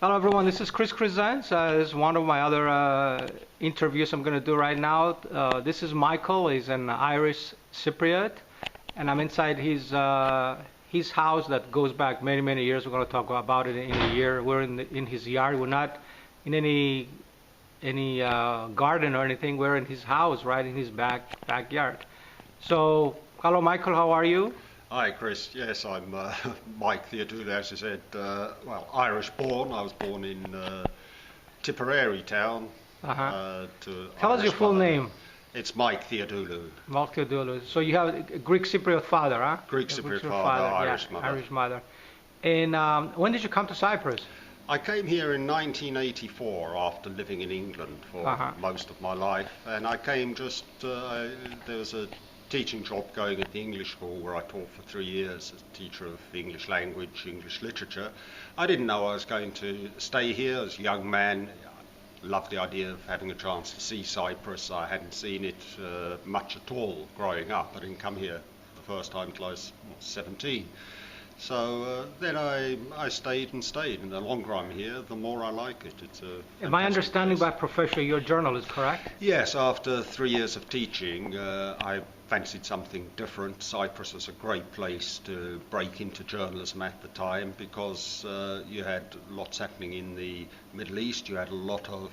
Hello everyone, this is Chris Zines. This is one of my other interviews I'm going to do right now. This is Michael. He's an Irish Cypriot, and I'm inside his house that goes back many, many years. We're going to talk about it in a year. We're in his yard. We're not in any garden or anything. We're in his house, right in his backyard. So, hello Michael, how are you? Hi Chris, yes, I'm Mike Theodoulou, as you said, well, Irish born. I was born in Tipperary town. Tell us your full name. It's Mike Theodoulou. Mike Theodoulou. So you have a Greek Cypriot father, huh? Greek Cypriot father, Irish mother. Irish mother. And when did you come to Cyprus? I came here in 1984 after living in England for most of my life, and I came just, there was a teaching job going at the English school where I taught for 3 years as a teacher of English language, English literature. I didn't know I was going to stay here as a young man. I loved the idea of having a chance to see Cyprus. I hadn't seen it much at all growing up. I didn't come here the first time until I was 17. So then I stayed and stayed, and the longer I'm here, the more I like it. It's a my understanding place. By profession, you're a journalist, correct? Yes, after 3 years of teaching, I fancied something different. Cyprus was a great place to break into journalism at the time because you had lots happening in the Middle East. You had a lot of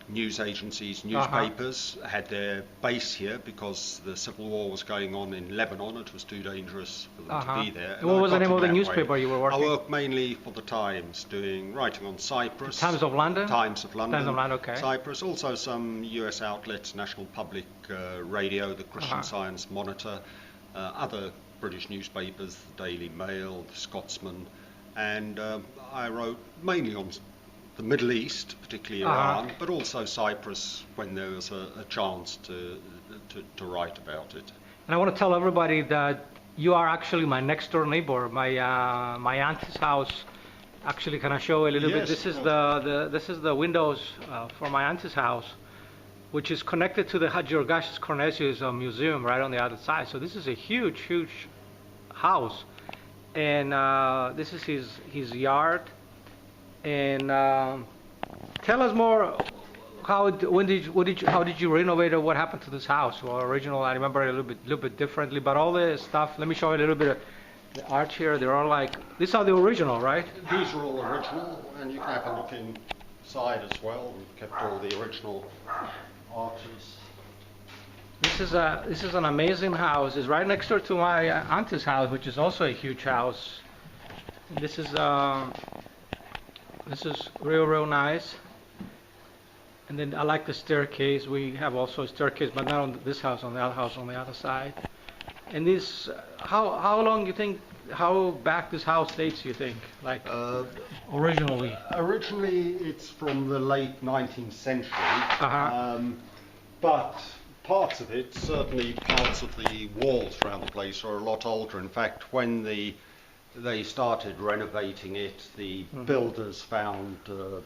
news agencies, newspapers had their base here because the civil war was going on in Lebanon. It was too dangerous for them to be there. And what was the name of the newspaper you were working? I worked mainly for the Times, writing on Cyprus. Times of London? Times of London. Times of London, okay. Cyprus, also some US outlets, National Public Radio, the Christian Science Monitor, other British newspapers, the Daily Mail, the Scotsman, and I wrote mainly on the Middle East, particularly Iran, but also Cyprus when there was a chance to write about it. And I want to tell everybody that you are actually my next door neighbor. My aunt's house. Actually, can I show a little bit? This is the windows for my aunt's house, which is connected to the Georgios Kornesius museum right on the other side. So this is a huge, huge house, and this is his yard. And tell us more. How did you renovate it? What happened to this house? Well, original, I remember it a little bit differently, but all the stuff. Let me show you a little bit of the art here. They're all like, these are the original, right? These are all original, and you can have a look inside as well. We've kept all the original arches. This is an amazing house. It's right next door to my aunt's house, which is also a huge house. And this is real nice. And then I like the staircase. We have also a staircase, but not on this house, on the other house on the other side. And this, how long you think, how back this house dates, you think? Like originally? Originally it's from the late 19th century. But parts of it, certainly parts of the walls around the place are a lot older. In fact, when they started renovating it, the builders found a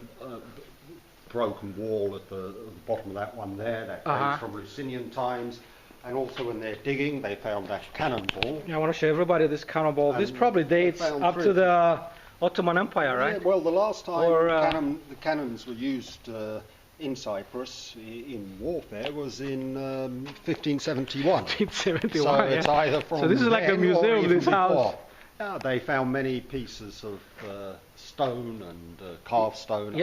broken wall at the bottom of that one there, that dates from Lusinian times, and also when they're digging they found that cannonball. Yeah, I want to show everybody this cannonball. This probably dates up to the Ottoman Empire, right? Yeah, well, the last time the cannons were used in Cyprus in warfare was in 1571. 1571, so it's either from so this is like a museum, this house. Yeah, they found many pieces of stone and carved stone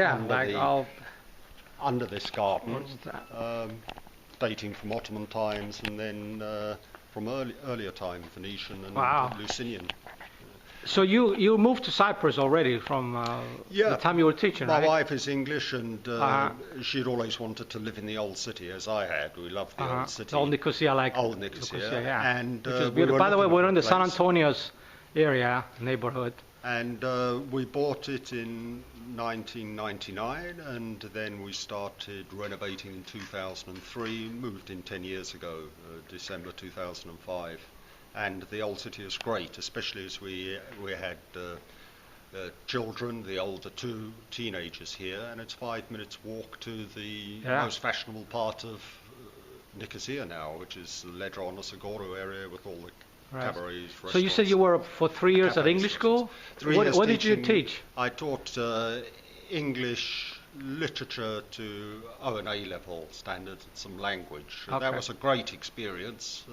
under this garden, dating from Ottoman times and then from earlier time, Venetian and Lusinian. So you moved to Cyprus already from the time you were teaching, right? My wife is English, and she'd always wanted to live in the old city, as I had. We loved the old city. Old Nicosia, Old Nicosia, yeah. And by the way, we're in the San Antonio's area, neighborhood. And we bought it in 1999, and then we started renovating in 2003, moved in 10 years ago, December 2005. And the old city is great, especially as we had children, the older two teenagers here, and it's 5 minutes walk to the most fashionable part of Nicosia now, which is the Ledron Agorou area with all the cabarets, restaurants. So you said you were for 3 years at English school? What did you teach? I taught English literature to O and A level standards and some language. Okay. That was a great experience.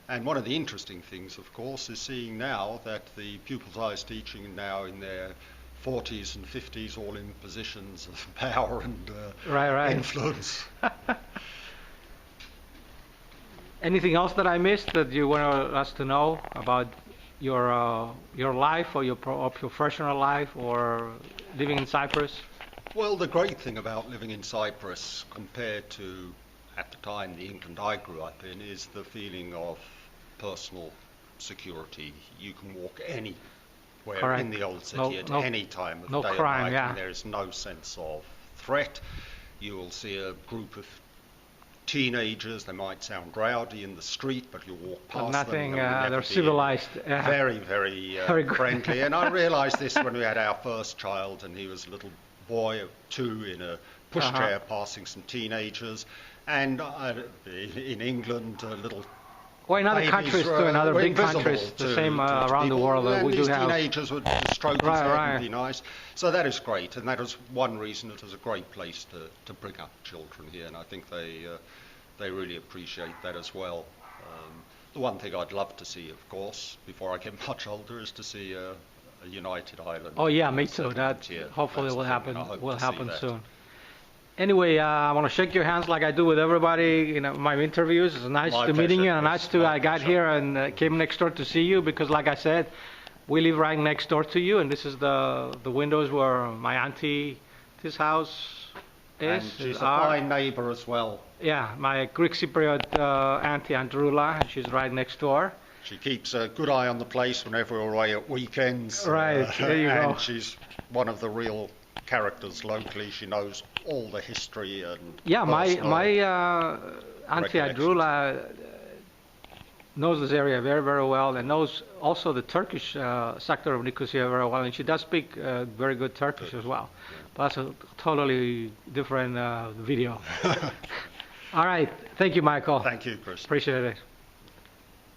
And one of the interesting things, of course, is seeing now that the pupils I was teaching now in their 40s and 50s, all in positions of power and influence. Anything else that I missed that you want us to know about your life or your professional life or living in Cyprus? Well, the great thing about living in Cyprus compared to at the time the England I grew up in is the feeling of personal security. You can walk anywhere in the old city at any time of day crime, or night, yeah. and there is no sense of threat. You will see a group of teenagers. They might sound rowdy in the street, but you walk past nothing, them. they're civilized. Very, very friendly. And I realised this when we had our first child, and he was a little boy of 2 in a pushchair passing some teenagers. And in England, little Well, in other countries too, in other big countries, the same around the world. And we do these have teenagers would stroke his head and be nice. So that is great, and that is one reason it is a great place to bring up children here, and I think they really appreciate that as well. The one thing I'd love to see, of course, before I get much older, is to see a united island. Oh yeah, me too. That hopefully will happen. Will happen soon. Anyway, I want to shake your hands like I do with everybody in my interviews. It's nice to meeting you, and nice to I got here and came next door to see you because, like I said, we live right next door to you, and this is the windows where my auntie's house is. And she's a fine neighbour as well. Yeah, my Greek Cypriot auntie Theodoulou, and she's right next door. She keeps a good eye on the place whenever we're away at weekends. Right, there you go. And she's one of the real characters locally. She knows all the history and my auntie Theodoulou knows this area very, very well, and knows also the Turkish sector of Nicosia very well, and she does speak very good Turkish as well. But that's a totally different video. All right, thank you, Michael. Thank you, Chris. Appreciate it.